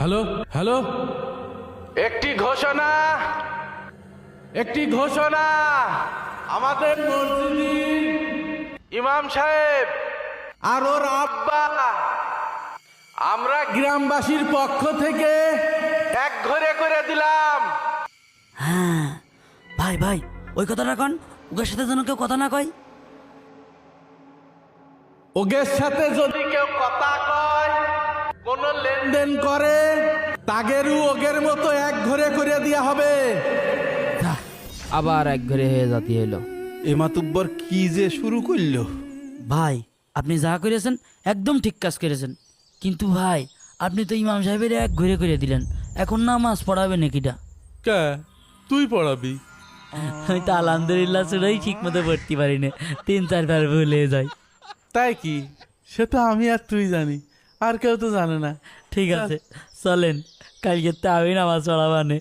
Hello hello, একটি ঘোষণা আমাদের মসজিদের ইমাম সাহেব আর ওর আব্বা, আমরা গ্রামবাসীর পক্ষ থেকে এক ঘরে করে দিলাম। হ্যাঁ ভাই ভাই, ওই কথাটা কন, ওদের সাথে যেন কেউ কথা না কয়। ওগের সাথে যদি কেউ কথা কয়, কোন লেনদেন করে, তাগেরও ওগের মতো এক ঘরে করে দেয়া হবে। আবার এক ঘরে হয়ে জাতি এলো। এমাতুব্বর কি যে শুরু করলো। ভাই আপনি যা করেছেন একদম ঠিক কাজ করেছেন, কিন্তু ভাই আপনি তো ইমাম সাহেবের এক ঘুরে করে দিলেন, এখন নামাজ পড়াবে নাকিটা? কে তুই পড়াবি? আমি তো আলহামদুলিল্লাহ শুনেই ঠিক মতো পড়তে পারি না, 3-4 বার ভুলে যাই। তাই কি? সে তো আমি আর তুই জানি, আর কেউ তো জানে না। ঠিক আছে চলেন, কালকে তো আমি নামাজ পড়াবানে।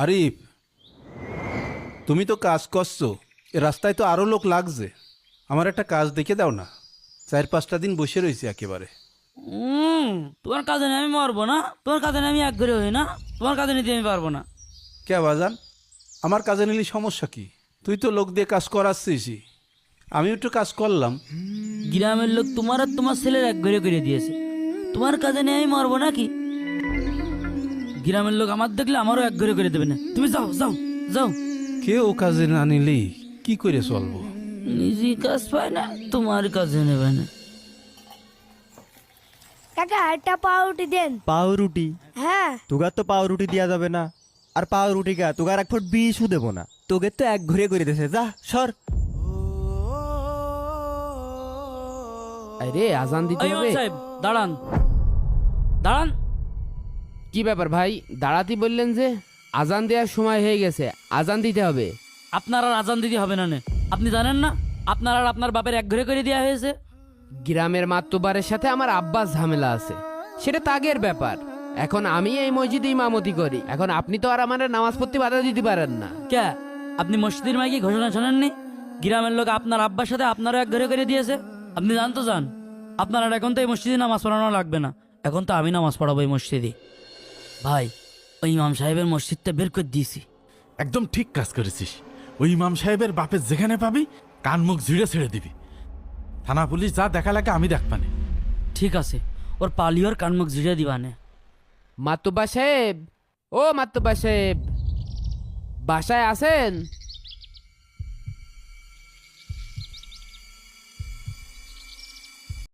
আরিফ, তুমি তো কাজ করছো, এ রাস্তায় তো আরো লোক লাগছে। আমার একটা কাজ দেখে দাও না, 4-5টা দিন বসে রয়েছি একেবারে। তোমার কাজে নিয়ে আমি মরবো না, তোমার কাজে নিয়ে আমি এক ঘরে হই না, তোমার কাজে নিতে আমি পারবো না। কে বাজান, আমার কাজে নিলি সমস্যা কি? তুই তো লোক দিয়ে কাজ করাচ্ছিস, আমি একটু কাজ করলাম। গ্রামের লোক তোমার আর তোমার ছেলের এক ঘরে করে দিয়েছে, তোমার কাজে নিয়ে আমি মরবো নাকি? গ্রামের লোক আমার দেখলে আমারও এক ঘরে করে দেবে না। তুমি যাও যাও যাও। কেউ কাজে না নিলি কি করে চলবো? নিজে কাজ পায় না, তোমার কাজে নেবে না। কাকা একটা পাউরুটি দেন। পাউরুটি? হ্যাঁ তোগার তো পাউরুটি দেওয়া যাবে না। আর পাউরুটি কা তোগার 1 ফুট বিষও দেবো না। তোকে তো এক ঘুরে করে দিয়েছে, যা সর। আরে আজান দিতে এই হবে। সাহেব দাঁড়ান দাঁড়ান। কি ব্যাপার ভাই, দাঁড়াতে বললেন যে? আজান দেওয়ার সময় হয়ে গেছে, আজান দিতে হবে। আপনার আর আজান দিতে হবে না নে। আপনি জানেন না আপনার আর আপনার বাপের এক ঘরে করে দেওয়া হয়েছে? গ্রামের মাতব্বরের সাথে আমার আব্বাস ঝামেলা আছে, সেটা তাগের ব্যাপার। এখন আমি এই মসজিদে ইমামতি করি, এখন আপনি তো আর আমার নামাজ পড়তে বাধা দিতে পারেন না। কে আপনি মসজিদের মাইকে ঘোষণা শোনেননি? গ্রামের লোক আপনার আব্বার সাথে আপনারও এক ঘরে করে দিয়েছে। আপনি জানতো যান, আপনার আর এখন তো এই মসজিদে নামাজ পড়ানো লাগবে না, এখন তো আমি নামাজ পড়াবো এই মসজিদে। ভাই ওই ইমাম সাহেবের মসজিদটা বের করে দিয়েছি। একদম ঠিক কাজ করেছিস। ওই ইমাম সাহেবের বাপের যেখানে পাবি কান মুখ ঝিড়ে ছেড়ে দিবি। থানা পুলিশ যা দেখা লাগে আমি দেখবানে। ঠিক আছে, ওর পালিওর কানমুখ ঝিড়ে দিবানে। মাতব্বা সাহেব, ও মাতব্বা সাহেব, বাসায় আছেন?